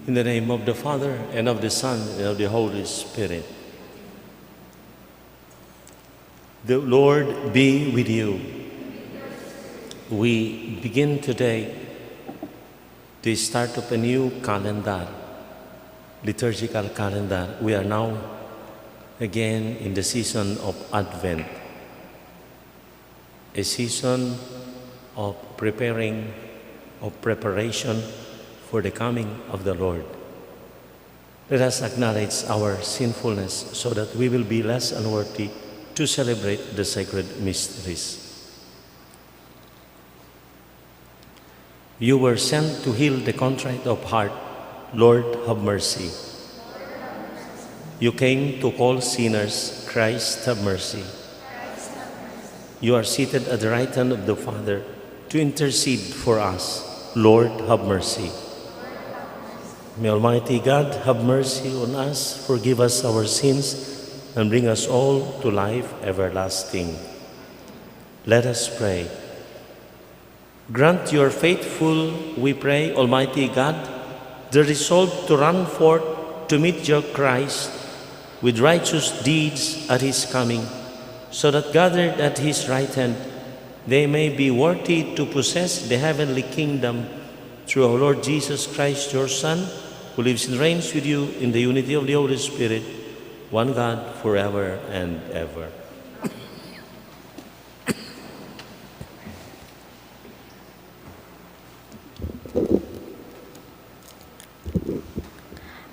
In the name of the Father, and of the Son, and of the Holy Spirit. The Lord be with you. We begin today the start of a new calendar, liturgical calendar. We are now again in the season of Advent, a season of preparation for the coming of the Lord. Let us acknowledge our sinfulness so that we will be less unworthy to celebrate the sacred mysteries. You were sent to heal the contrite of heart. Lord, have mercy. You came to call sinners. Christ, have mercy. You are seated at the right hand of the Father to intercede for us. Lord, have mercy. May Almighty God have mercy on us, forgive us our sins, and bring us all to life everlasting. Let us pray. Grant your faithful, we pray, Almighty God, the resolve to run forth to meet your Christ with righteous deeds at his coming, so that gathered at his right hand, they may be worthy to possess the heavenly kingdom through our Lord Jesus Christ, your Son, who lives and reigns with you in the unity of the Holy Spirit, one God, forever and ever.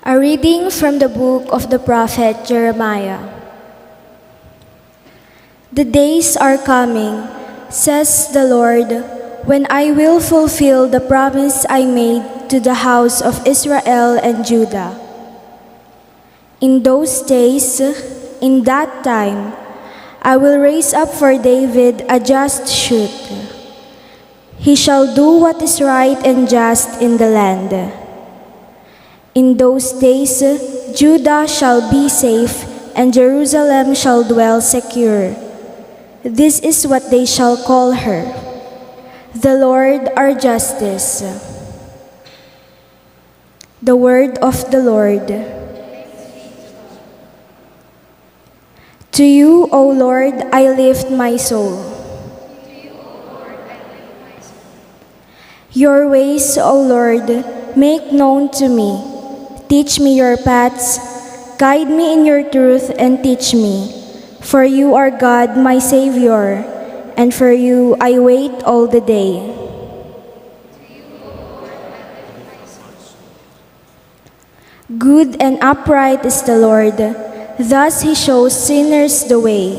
A reading from the book of the prophet Jeremiah. The days are coming, says the Lord, when I will fulfill the promise I made to the house of Israel and Judah. In those days, in that time, I will raise up for David a just shoot. He shall do what is right and just in the land. In those days, Judah shall be safe, and Jerusalem shall dwell secure. This is what they shall call her: the Lord our justice. The word of the Lord. To you, O Lord, I lift my soul. Your ways, O Lord, make known to me. Teach me your paths, guide me in your truth, and teach me. For you are God, my Savior, and for you I wait all the day. Good and upright is the Lord. Thus he shows sinners the way.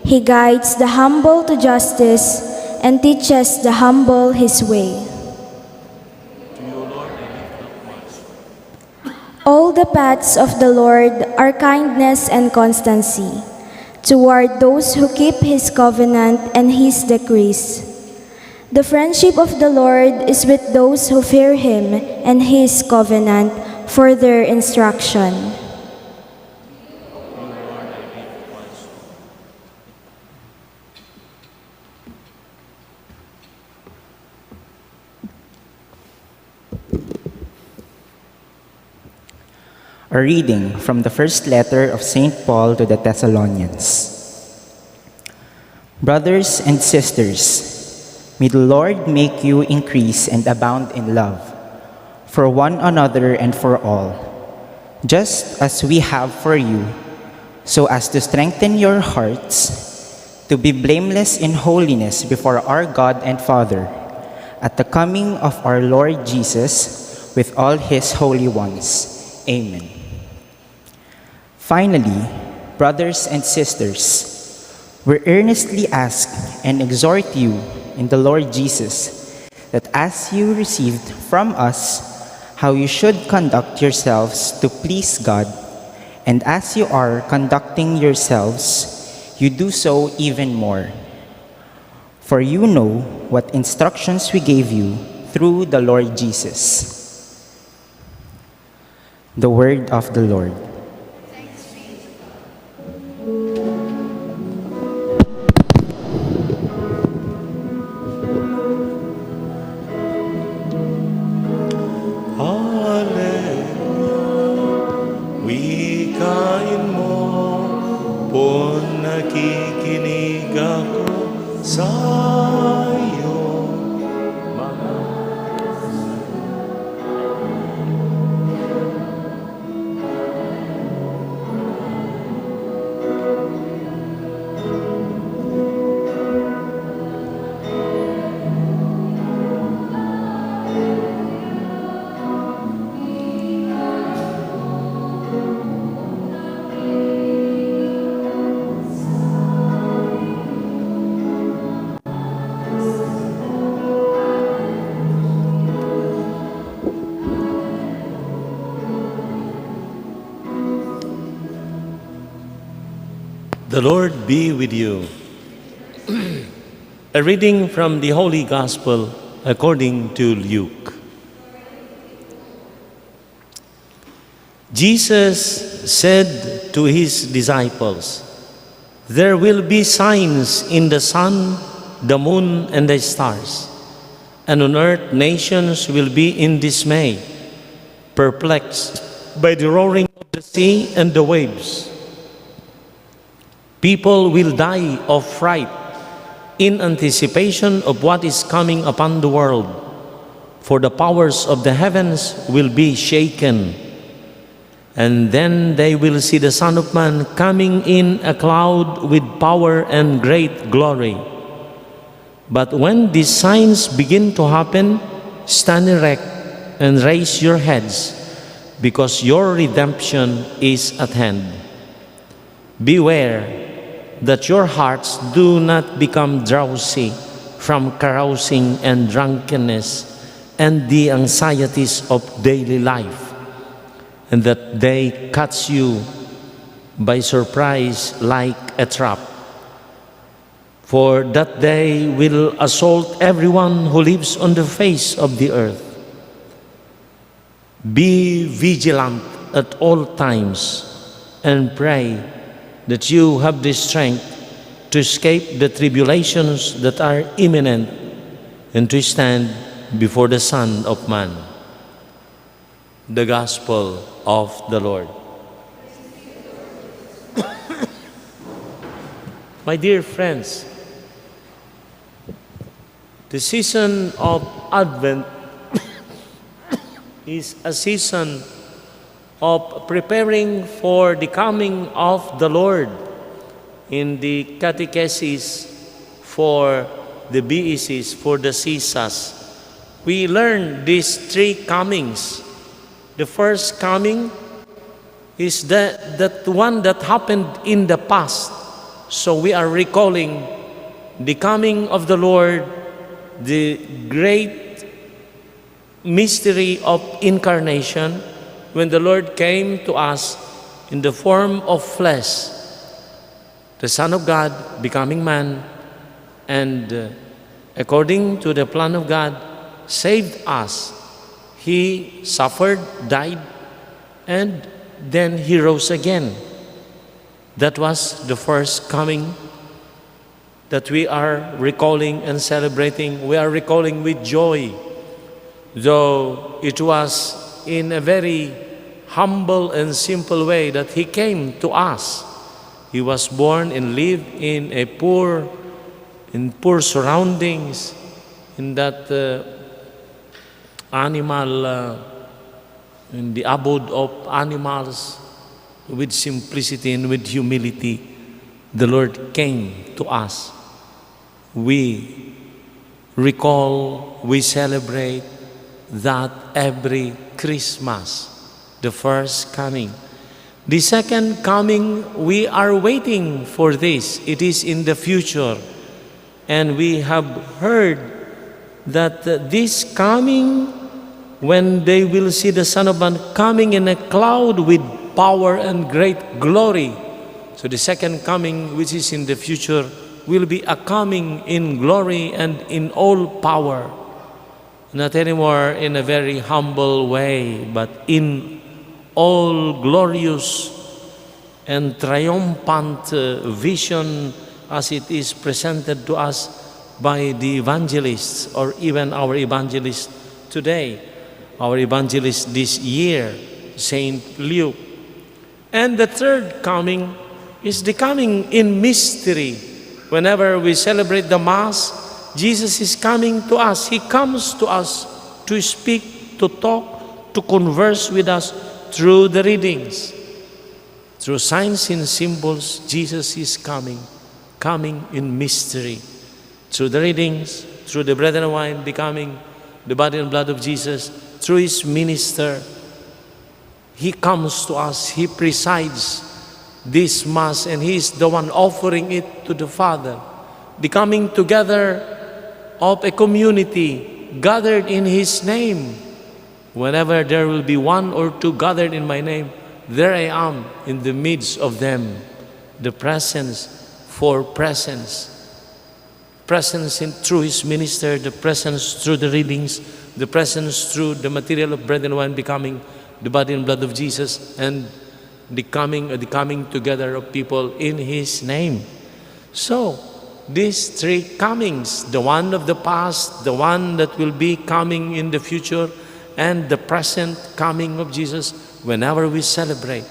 He guides the humble to justice and teaches the humble his way. All the paths of the Lord are kindness and constancy toward those who keep his covenant and his decrees. The friendship of the Lord is with those who fear him, and his covenant for their instruction. A reading from the first letter of St. Paul to the Thessalonians. Brothers and sisters, may the Lord make you increase and abound in love for one another and for all, just as we have for you, so as to strengthen your hearts to be blameless in holiness before our God and Father at the coming of our Lord Jesus with all his holy ones. Amen. Finally, brothers and sisters, we earnestly ask and exhort you in the Lord Jesus that as you received from us how you should conduct yourselves to please God, and as you are conducting yourselves, you do so even more. For you know what instructions we gave you through the Lord Jesus. The word of the Lord. Alleluia. The Lord be with you. A reading from the Holy Gospel according to Luke. Jesus said to his disciples, "There will be signs in the sun, the moon, and the stars. And on earth nations will be in dismay, perplexed by the roaring of the sea and the waves. People will die of fright in anticipation of what is coming upon the world, for the powers of the heavens will be shaken. And then they will see the Son of Man coming in a cloud with power and great glory. But when these signs begin to happen, stand erect and raise your heads, because your redemption is at hand. Beware that your hearts do not become drowsy from carousing and drunkenness and the anxieties of daily life, and that they catch you by surprise like a trap. For that day will assault everyone who lives on the face of the earth. Be vigilant at all times and pray that you have the strength to escape the tribulations that are imminent and to stand before the Son of Man." The Gospel of the Lord. My dear friends, the season of Advent is a season of preparing for the coming of the Lord. In the catechesis for the BECs, for the CISAs, we learn these three comings. The first coming is that one that happened in the past. So we are recalling the coming of the Lord, the great mystery of Incarnation, when the Lord came to us in the form of flesh, the Son of God becoming man, and according to the plan of God, saved us. He suffered, died, and then He rose again. That was the first coming that we are recalling and celebrating. We are recalling with joy, though it was in a very humble and simple way that He came to us. He was born and lived in poor surroundings, in that in the abode of animals, with simplicity and with humility. The Lord came to us. We recall, we celebrate that every Christmas, the first coming. The second coming, we are waiting for this. It is in the future. And we have heard that this coming, when they will see the Son of Man coming in a cloud with power and great glory. So the second coming, which is in the future, will be a coming in glory and in all power. Not anymore in a very humble way, but in all glorious and triumphant vision, as it is presented to us by the evangelists, or even our evangelist today, our evangelist this year, Saint Luke. And the third coming is the coming in mystery. Whenever we celebrate the Mass, Jesus is coming to us. He comes to us to speak, to talk, to converse with us through the readings. Through signs and symbols, Jesus is coming in mystery. Through the readings, through the bread and wine, becoming the body and blood of Jesus, through His minister, He comes to us. He presides this Mass, and He is the one offering it to the Father. The coming together of a community gathered in His name. Whenever there will be one or two gathered in my name, there I am in the midst of them. the presence for presence. Presence through his minister, the presence through the readings, the presence through the material of bread and wine becoming the body and blood of Jesus, and the coming together of people in his name. So, these three comings, the one of the past, the one that will be coming in the future, and the present coming of Jesus, whenever we celebrate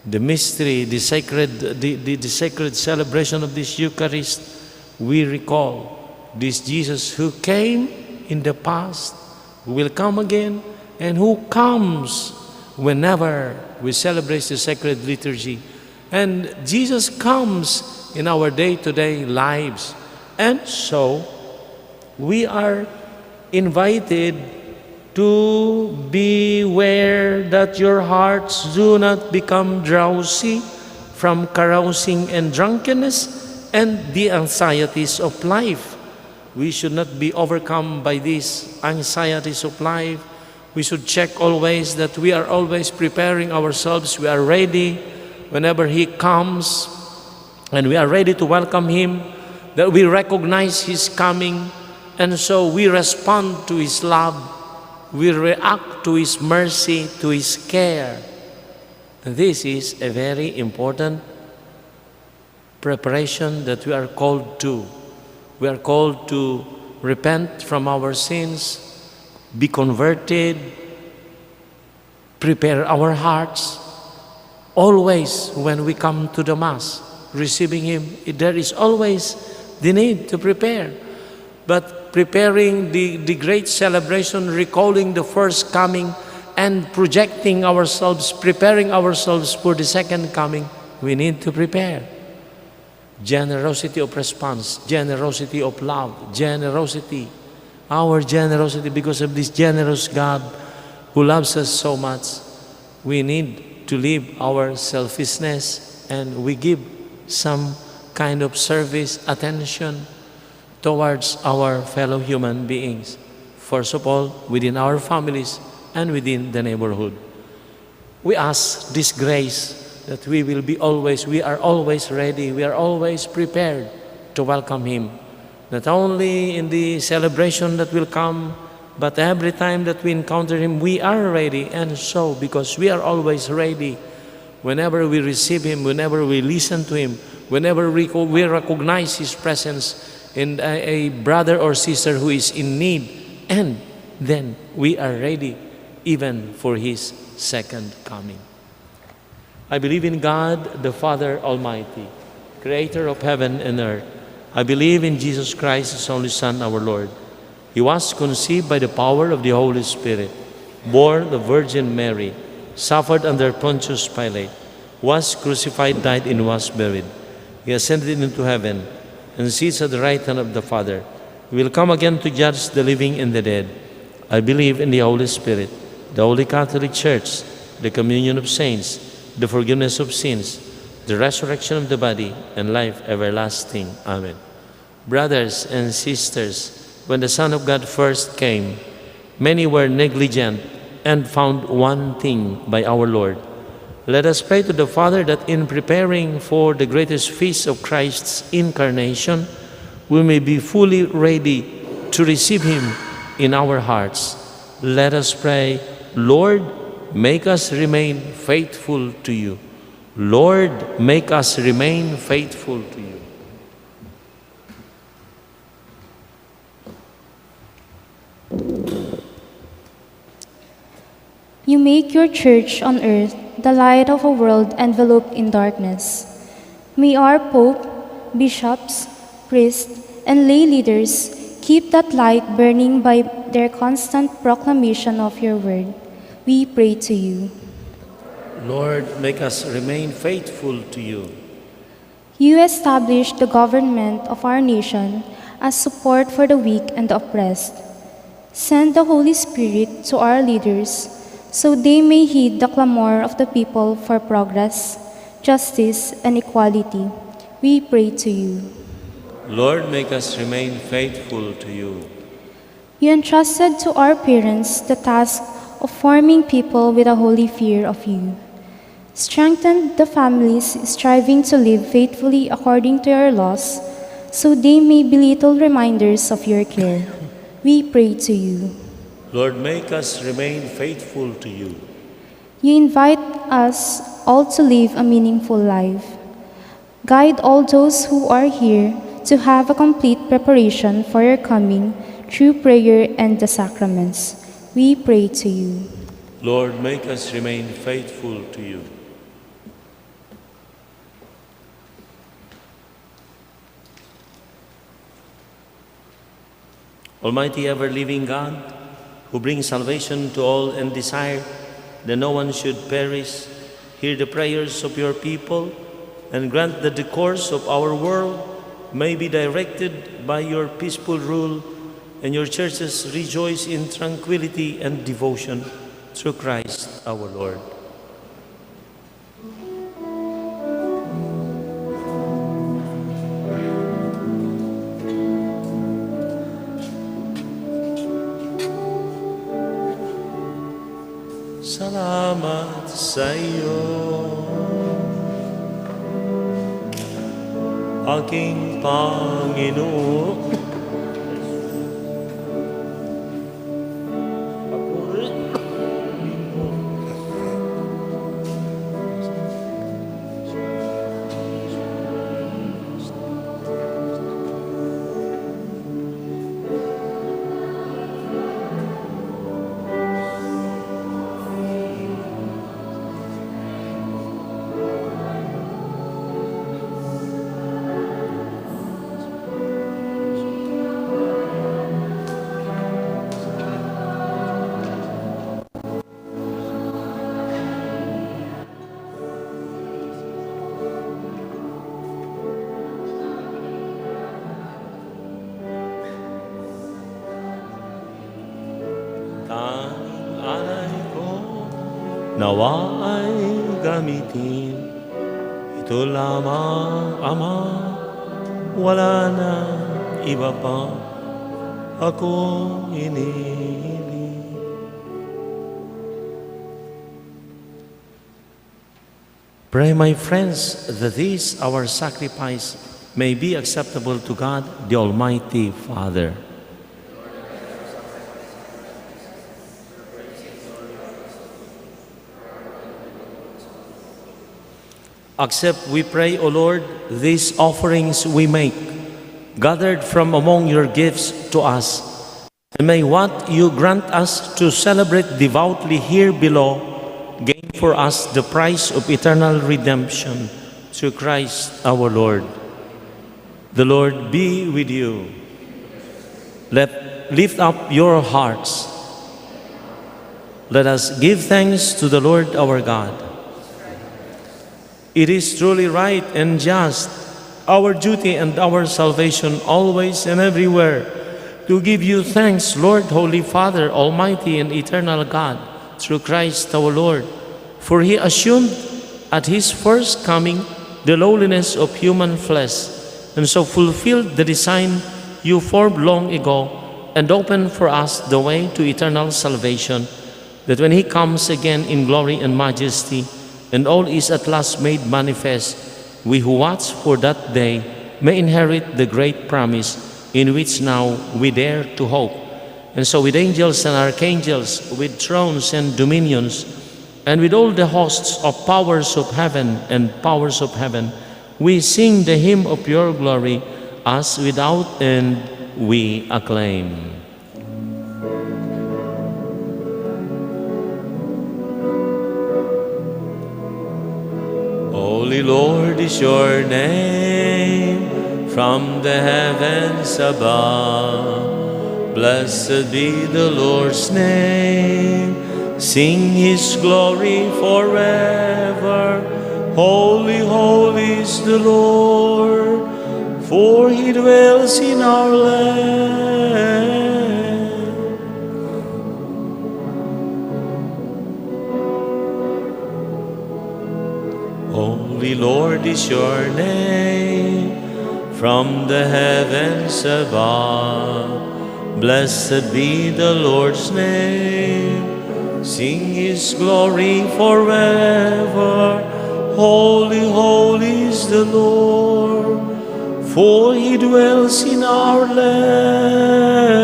the mystery, the sacred celebration of this Eucharist, we recall this Jesus who came in the past, who will come again, and who comes whenever we celebrate the sacred liturgy. And Jesus comes in our day-to-day lives. And so, we are invited to beware that your hearts do not become drowsy from carousing and drunkenness and the anxieties of life. We should not be overcome by these anxieties of life. We should check always that we are always preparing ourselves. We are ready whenever He comes, and we are ready to welcome Him, that we recognize His coming, and so we respond to His love. We react to His mercy, to His care. This is a very important preparation that we are called to. We are called to repent from our sins, be converted, prepare our hearts. Always when we come to the Mass, receiving Him, there is always the need to prepare. But preparing the great celebration, recalling the first coming, and projecting ourselves, preparing ourselves for the second coming, we need to prepare. Generosity of response, generosity of love, generosity, our generosity, because of this generous God who loves us so much, we need to leave our selfishness and we give some kind of service, attention towards our fellow human beings. First of all, within our families and within the neighborhood. We ask this grace that we are always ready, we are always prepared to welcome Him. Not only in the celebration that will come, but every time that we encounter Him, we are ready. And so, because we are always ready, whenever we receive Him, whenever we listen to Him, whenever we recognize His presence in a brother or sister who is in need, and then we are ready even for His second coming. I believe in God, the Father Almighty, Creator of heaven and earth. I believe in Jesus Christ, His only Son, our Lord. He was conceived by the power of the Holy Spirit, born of Virgin Mary, suffered under Pontius Pilate, was crucified, died, and was buried. He ascended into heaven and sits at the right hand of the Father. He will come again to judge the living and the dead. I believe in the Holy Spirit, the Holy Catholic Church, the communion of saints, the forgiveness of sins, the resurrection of the body, and life everlasting. Amen. Brothers and sisters, when the Son of God first came, many were negligent and found wanting by our Lord. Let us pray to the Father that in preparing for the greatest feast of Christ's Incarnation, we may be fully ready to receive Him in our hearts. Let us pray, Lord, make us remain faithful to You. Lord, make us remain faithful to You. You make Your church on earth the light of a world enveloped in darkness. May our Pope, bishops, priests, and lay leaders keep that light burning by their constant proclamation of Your word. We pray to You. Lord, make us remain faithful to You. You established the government of our nation as support for the weak and the oppressed. Send the Holy Spirit to our leaders so they may heed the clamor of the people for progress, justice, and equality. We pray to You. Lord, make us remain faithful to You. You entrusted to our parents the task of forming people with a holy fear of You. Strengthen the families striving to live faithfully according to your laws, so they may be little reminders of your care. We pray to you. Lord, make us remain faithful to you. You invite us all to live a meaningful life. Guide all those who are here to have a complete preparation for your coming through prayer and the sacraments. We pray to you. Lord, make us remain faithful to you. Almighty ever-living God, who brings salvation to all and desire that no one should perish, hear the prayers of your people and grant that the course of our world may be directed by your peaceful rule and your churches rejoice in tranquility and devotion through Christ our Lord. Salamat sa iyo, aking Panginoon. Alay ko, nawa ay gamitin. Ito lamang, Ama, wala na iba pa ako inihiling. Pray, my friends, that this, our sacrifice, may be acceptable to God, the Almighty Father. Accept, we pray, O Lord, these offerings we make, gathered from among your gifts to us, and may what you grant us to celebrate devoutly here below gain for us the prize of eternal redemption through Christ our Lord. The Lord be with you. Lift up your hearts. Let us give thanks to the Lord our God. It is truly right and just, our duty and our salvation always and everywhere, to give you thanks, Lord, Holy Father, Almighty and eternal God, through Christ our Lord. For he assumed at his first coming the lowliness of human flesh, and so fulfilled the design you formed long ago, and opened for us the way to eternal salvation, that when he comes again in glory and majesty, and all is at last made manifest, we who watch for that day may inherit the great promise in which now we dare to hope. And so with angels and archangels, with thrones and dominions, and with all the hosts of powers of heaven and powers of heaven, we sing the hymn of your glory, as without end we acclaim. Holy Lord is your name, from the heavens above. Blessed be the Lord's name, sing his glory forever. Holy, holy is the Lord, for he dwells in our land. Holy Lord is your name, from the heavens above. Blessed be the Lord's name, sing his glory forever. Holy, holy is the Lord, for he dwells in our land.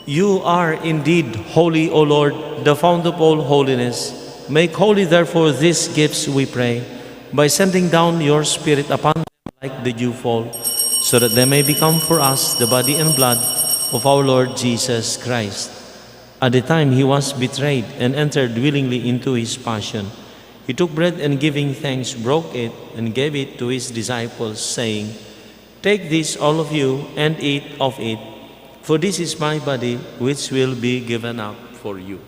You are indeed holy, O Lord, the fount of all holiness. Make holy, therefore, these gifts, we pray, by sending down your Spirit upon them like the dewfall, so that they may become for us the body and blood of our Lord Jesus Christ. At the time he was betrayed and entered willingly into his passion, he took bread and giving thanks, broke it and gave it to his disciples, saying, "Take this, all of you, and eat of it, for this is my body, which will be given up for you."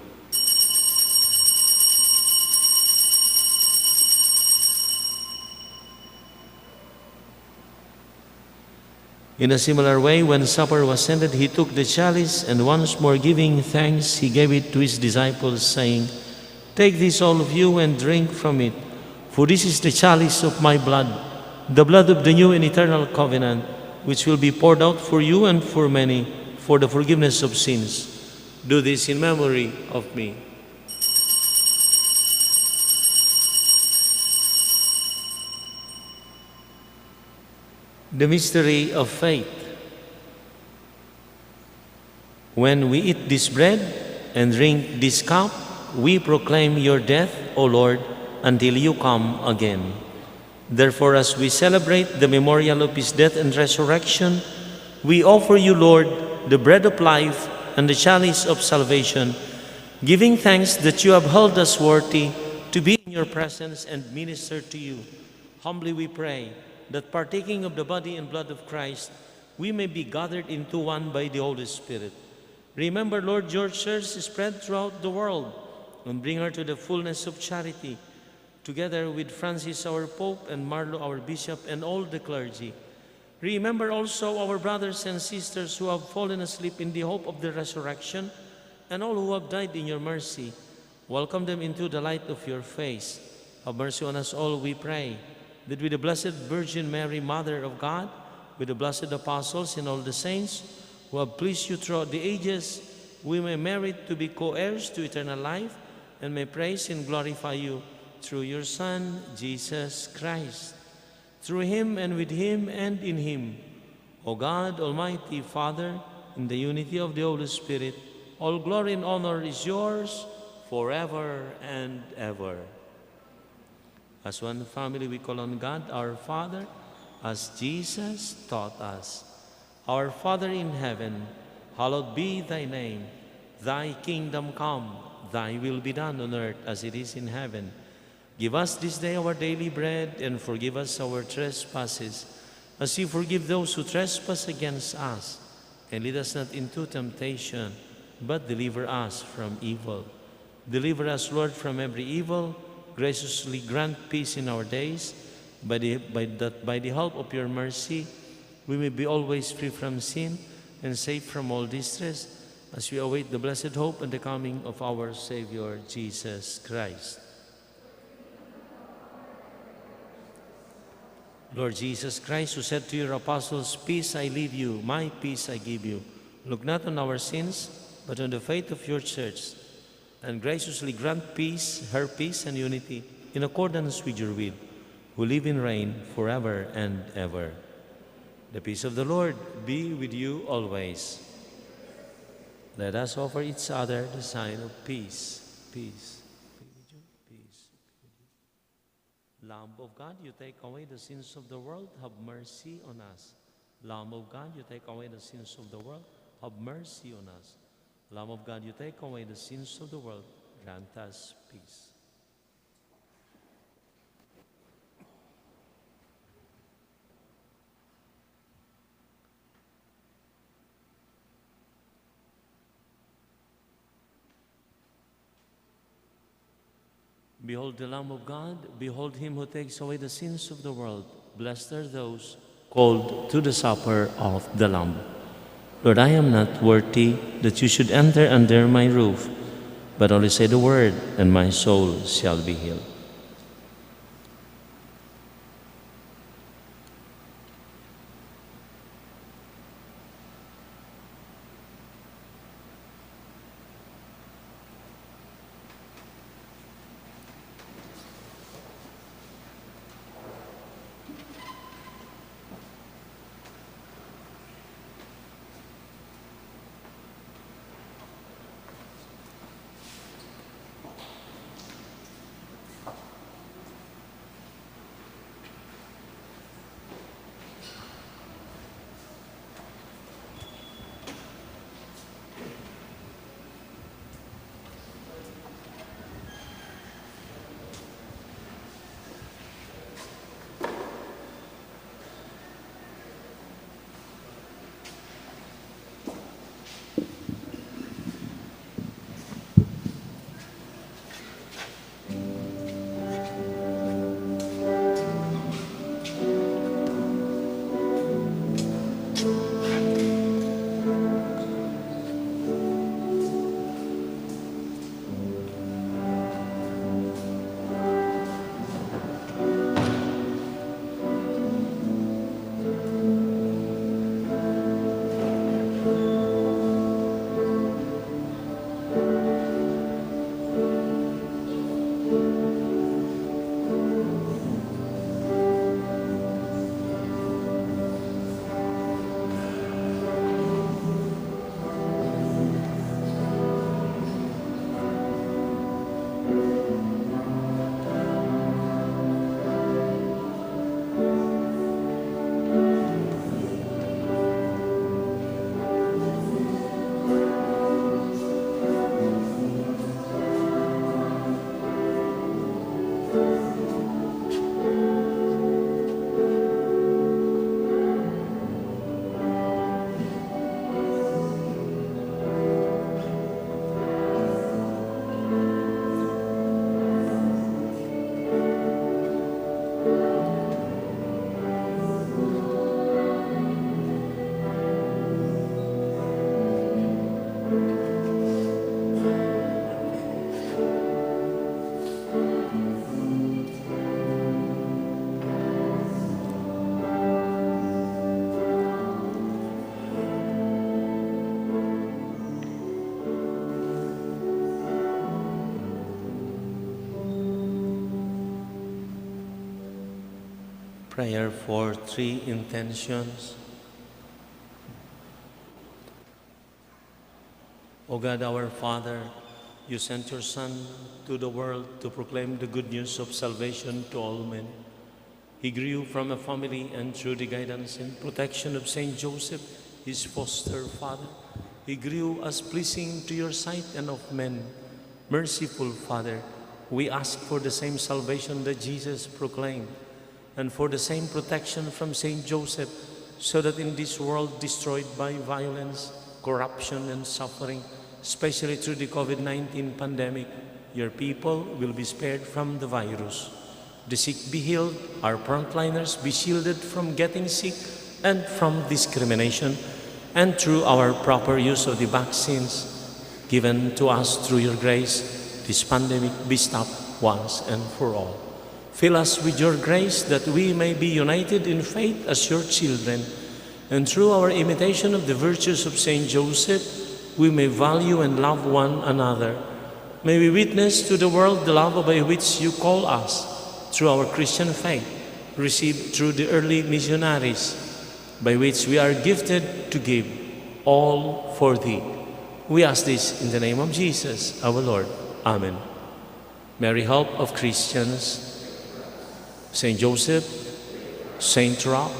In a similar way, when supper was ended, he took the chalice, and once more giving thanks, he gave it to his disciples, saying, "Take this, all of you, and drink from it, for this is the chalice of my blood, the blood of the new and eternal covenant, which will be poured out for you and for many for the forgiveness of sins. Do this in memory of me." The mystery of faith. When we eat this bread and drink this cup, we proclaim your death, O Lord, until you come again. Therefore, as we celebrate the memorial of his death and resurrection, we offer you, Lord, the bread of life and the chalice of salvation, giving thanks that you have held us worthy to be in your presence and minister to you. Humbly we pray that partaking of the body and blood of Christ, we may be gathered into one by the Holy Spirit. Remember, Lord, your church is spread throughout the world, and bring her to the fullness of charity, together with Francis our Pope and Marlo our Bishop and all the clergy. Remember also our brothers and sisters who have fallen asleep in the hope of the resurrection, and all who have died in your mercy. Welcome them into the light of your face. Have mercy on us all, we pray, that with the Blessed Virgin Mary, Mother of God, with the blessed apostles and all the saints who have pleased you throughout the ages, we may merit to be co-heirs to eternal life, and may praise and glorify you through your Son, Jesus Christ. Through him and with him and in him, O God, Almighty Father, in the unity of the Holy Spirit, all glory and honor is yours forever and ever. As one family, we call on God, our Father, as Jesus taught us. Our Father in heaven, hallowed be thy name. Thy kingdom come, thy will be done on earth as it is in heaven. Give us this day our daily bread, and forgive us our trespasses, as we forgive those who trespass against us. And lead us not into temptation, but deliver us from evil. Deliver us, Lord, from every evil. Graciously grant peace in our days, by the help of your mercy, we may be always free from sin and safe from all distress, as we await the blessed hope and the coming of our Savior, Jesus Christ. Lord Jesus Christ, who said to your apostles, "Peace I leave you, my peace I give you," look not on our sins, but on the faith of your church, and graciously grant peace, her peace and unity, in accordance with your will, who live and reign forever and ever. The peace of the Lord be with you always. Let us offer each other the sign of peace. Peace be with you. Peace be with you. Lamb of God, you take away the sins of the world, have mercy on us. Lamb of God, you take away the sins of the world, have mercy on us. Lamb of God, you take away the sins of the world, grant us peace. Behold the Lamb of God, behold him who takes away the sins of the world. Blessed are those called to the supper of the Lamb. Lord, I am not worthy that you should enter under my roof, but only say the word, and my soul shall be healed. Prayer for three intentions. O God, our Father, you sent your Son to the world to proclaim the good news of salvation to all men. He grew from a family, and through the guidance and protection of Saint Joseph, his foster father, he grew as pleasing to your sight and of men. Merciful Father, we ask for the same salvation that Jesus proclaimed, and for the same protection from Saint Joseph, so that in this world destroyed by violence, corruption, and suffering, especially through the COVID-19 pandemic, your people will be spared from the virus. The sick be healed, our frontliners be shielded from getting sick and from discrimination, and through our proper use of the vaccines given to us through your grace, this pandemic be stopped once and for all. Fill us with your grace that we may be united in faith as your children, and through our imitation of the virtues of Saint Joseph, we may value and love one another. May we witness to the world the love by which you call us through our Christian faith, received through the early missionaries, by which we are gifted to give all for thee. We ask this in the name of Jesus, our Lord. Amen. Mary, help of Christians, Saint Joseph, Saint Roch,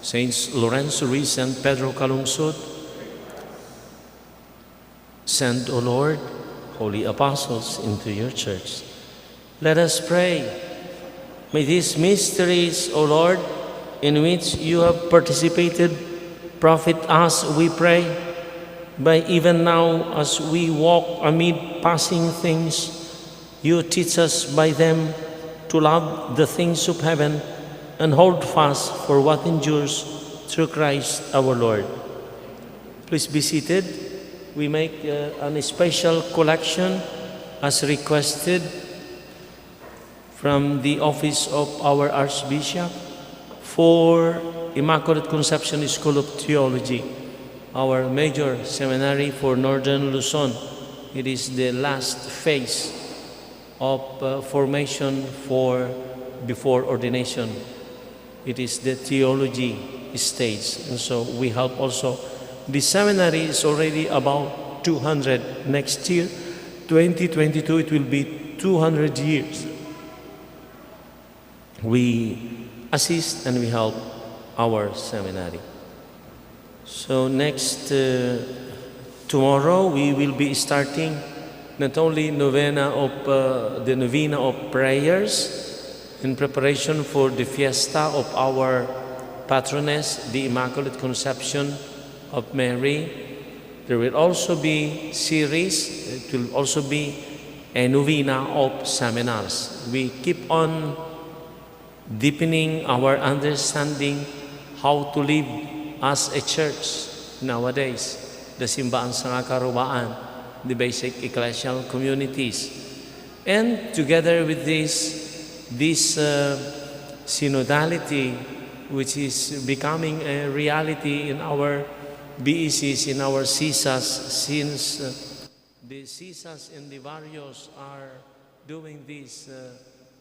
Saints Lorenzo Ruiz and Pedro Calungsod, send, O Lord, holy apostles into your church. Let us pray. May these mysteries, O Lord, in which you have participated, profit us, we pray, by even now as we walk amid passing things, you teach us by them to love the things of heaven and hold fast for what endures through Christ our Lord. Please be seated. We make a special collection as requested from the office of our Archbishop for Immaculate Conception School of Theology, our major seminary for Northern Luzon. It is the last phase of formation for before ordination. It is the theology stage, and so we help also. The seminary is already about 200. Next year, 2022, it will be 200 years. We assist and we help our seminary. So next, tomorrow we will be starting not only the novena of prayers in preparation for the fiesta of our patroness, the Immaculate Conception of Mary. There will also be series. It will also be a novena of seminars. We keep on deepening our understanding how to live as a church nowadays. The simbaan sa karubaan, the basic ecclesial communities. And together with this synodality, which is becoming a reality in our BECs, in our CISAs, since the CISAs and the varios are doing this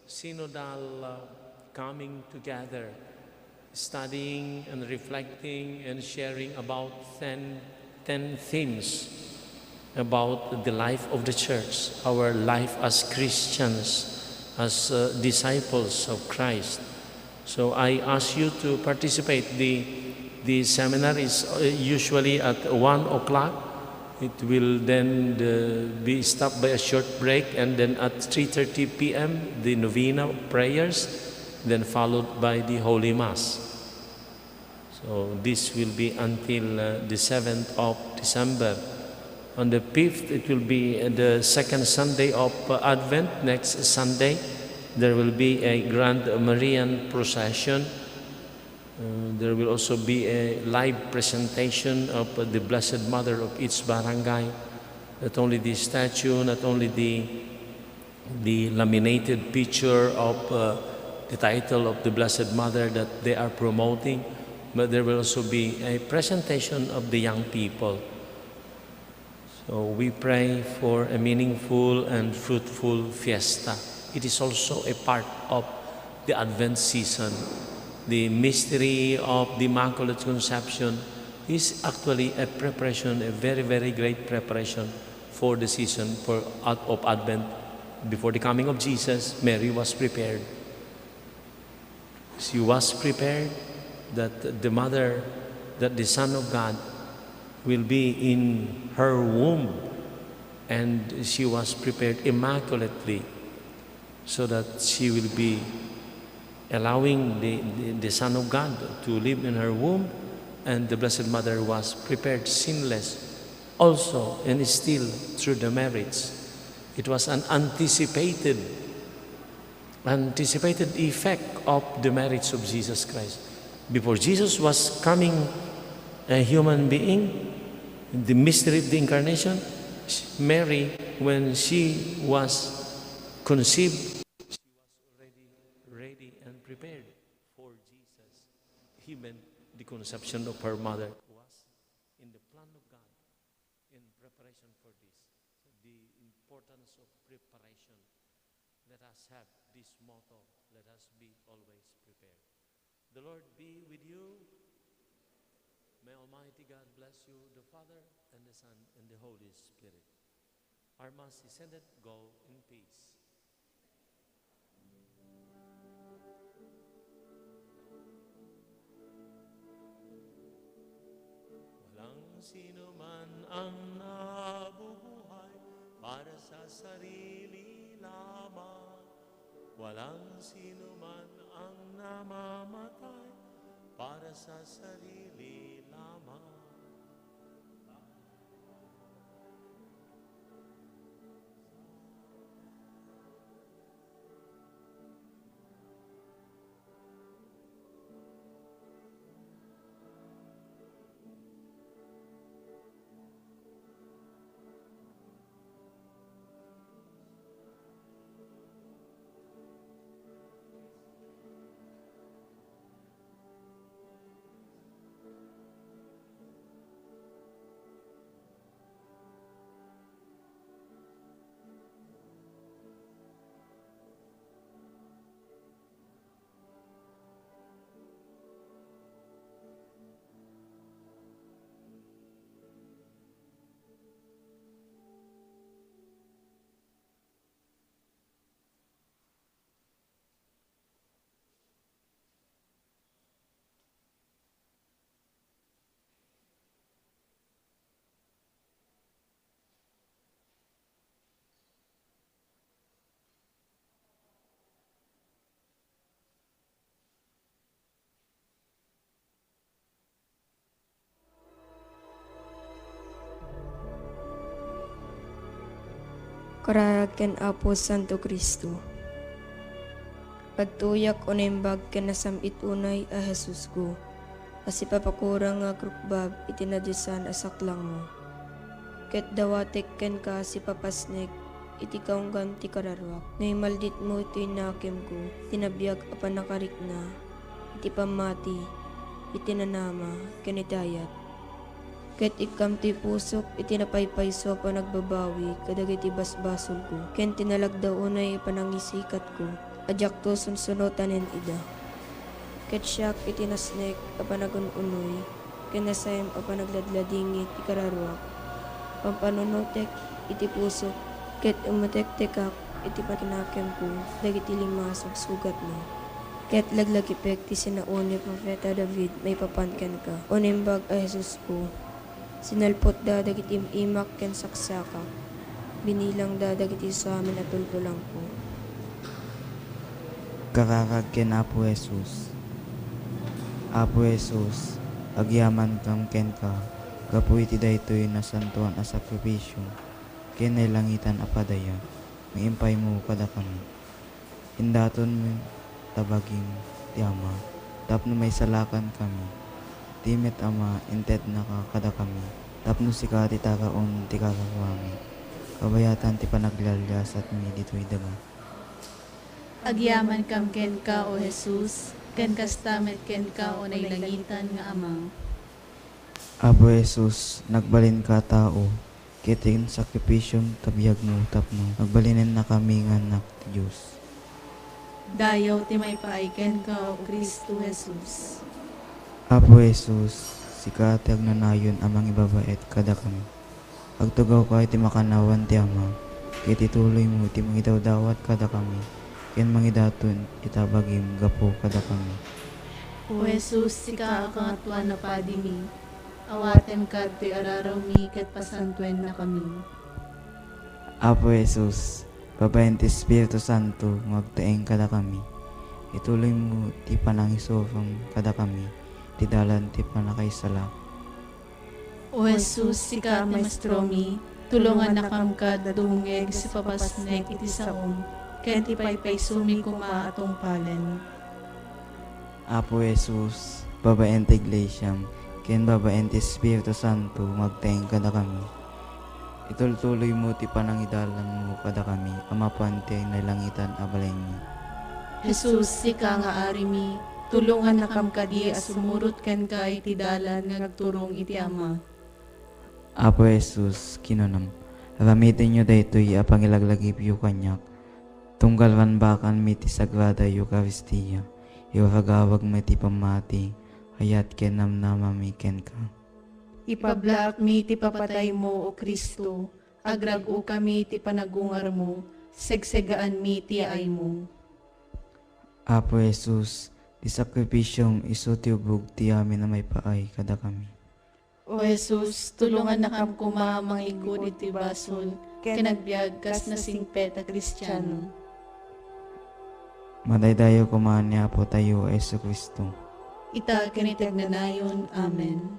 synodal coming together, studying and reflecting and sharing about 10 themes about the life of the church, our life as Christians, as disciples of Christ. So I ask you to participate. The seminar is usually at 1 o'clock It will then be stopped by a short break, and then at 3:30 p.m. the novena prayers, then followed by the Holy Mass. So this will be until the 7th of December. On the 5th, it will be the second Sunday of Advent. Next Sunday, there will be a grand Marian procession. There will also be a live presentation of the Blessed Mother of each barangay. Not only the statue, not only the laminated picture of the title of the Blessed Mother that they are promoting, but there will also be a presentation of the young people. So we pray for a meaningful and fruitful fiesta. It is also a part of the Advent season. The mystery of the Immaculate Conception is actually a preparation, a very, very great preparation for the season of Advent. Before the coming of Jesus, Mary was prepared. She was prepared that the mother, that the Son of God will be in her womb, and she was prepared immaculately so that she will be allowing the Son of God to live in her womb, and the Blessed Mother was prepared sinless also, and still through the marriage. It was an anticipated effect of the marriage of Jesus Christ. Before Jesus was coming a human being, the mystery of the Incarnation, Mary, when she was conceived, ready and prepared for Jesus. Even the conception of her mother was in the plan of God in preparation for this. So the importance of preparation. Let us have this motto. Let us be always prepared. The Lord be with you. May Almighty God bless you, the Father and the Son and the Holy Spirit. Our Mass is ended. Go in peace. Walang sino man ang nabubuhay para sa sarili lamang. Walang sino man ang namamatay para sa sarili lamang. Kararag ken Apo Santo Kristo. Pagtuyak o naimbag ken nasamit unay a Jesus ko. Kasi papakurang nga krukbab itinadisan asaklang mo. Ket dawatek ken ka si papasnek iti kaunggan ti kararwak. Naimaldit mo iti nakem ko. Tinabiyag apan nakarik na. Iti pamati. Iti nanama ken itayat. Ket ikam ti pusok iti napaypayso pa nagbabawi kadag iti basbasol ko. Ken tinalagdaw unay panangisikat ko. Adyak to sunsunotanen ida. Ket siyak iti nasnek apanagununoy. Ken nasayam apanagladladingit iti kararwak. Pampanunotek iti pusok. Ket umutektekak iti patinakem ko. Dagiti limasog sugat mo. Ket laglag ipek ti sinauni Profeta David may papanken ka. Unimbag a Jesus ko. Sinalpot da dagiti imak ken saksaka. Binilang da dagiti sa amin at tultulang ko. Kararag ken Apo Jesus. Apo Jesus, agyaman kam ken ka, gapu iti daytoy na santuan a sakripisyo, ken langitan a padaya, maimpay mo kada kami. Indaton mo tabaging ti Ama, tapno may salakan kami. Timet Ama, inted na ka kada kami, tapno sika ti taraon ti kakawami. Kabayatan ti panaglalyas at mi dito'y daga. Agyaman kam ken ka, O Jesus, ken kastamet ken ka, O nailangitan nga Ama. Apo Jesus, nagbalin ka tao, kiting sakripisyong tabiyag mo tapno, nagbalinin na kami nga anak ti Diyos. Dayaw ti may paaiken ka, O Kristo Jesus. Apo Jesus, sikati agnanayon amang ibabait kada kami. Agtugaw ka iti makanawan ti Ama, kiti tuloy mo iti mangidawdawat kada kami, ken mangidaton itabagim gapo kada kami. O Jesus, sika akangatuan na padi mi, awatem ka ti araraw mi ket pasantuen na kami. Apo Jesus, babayan ti Espiritu Santo, magtaeng kada kami. Ituloy mo ti panangisofang kada kami, ti dalan ti panakaisala. O Jesus, sika maestro mi, tulungan na kam ka dadungeg si papasnek iti saom, ken ti paypay sumi kuma atong palen. Apo Jesus, babaen ti Iglesiam, ken babaen ti Espiritu Santo, magtaeng kada kami. Itultuloy mo ti panangidalan mo kada kami, amapuan ti nalangitan abalay niyo. Jesus, sika nga ari mi, tulungan na kam kadi as sumurot ken ka iti dalan nga nagturong iti Ama. Apo Jesus, kinunam, ramitin nyo daytoy apangilaglagip yu kanyak, tunggalwan bakan mi ti Sagrada Eucharistia, iwaragawag mi ti pamati, hayat ken namnamami ken ka. Ipablak mi ti papatay mo, O Kristo, agrago kami ti panagungar mo, segsegaan mi ti ay mo. Apo Jesus, ti sakripisyong iso ti ubog ti amin na may paay kada kami. O Jesus, tulungan na kam kuma mangigod iti basol, kinagbiag kas na singpet a Kristiyano. Madaydayo kumahan niya po tayo, Yesu Kristo. Ita kinitagnanayon. Amen.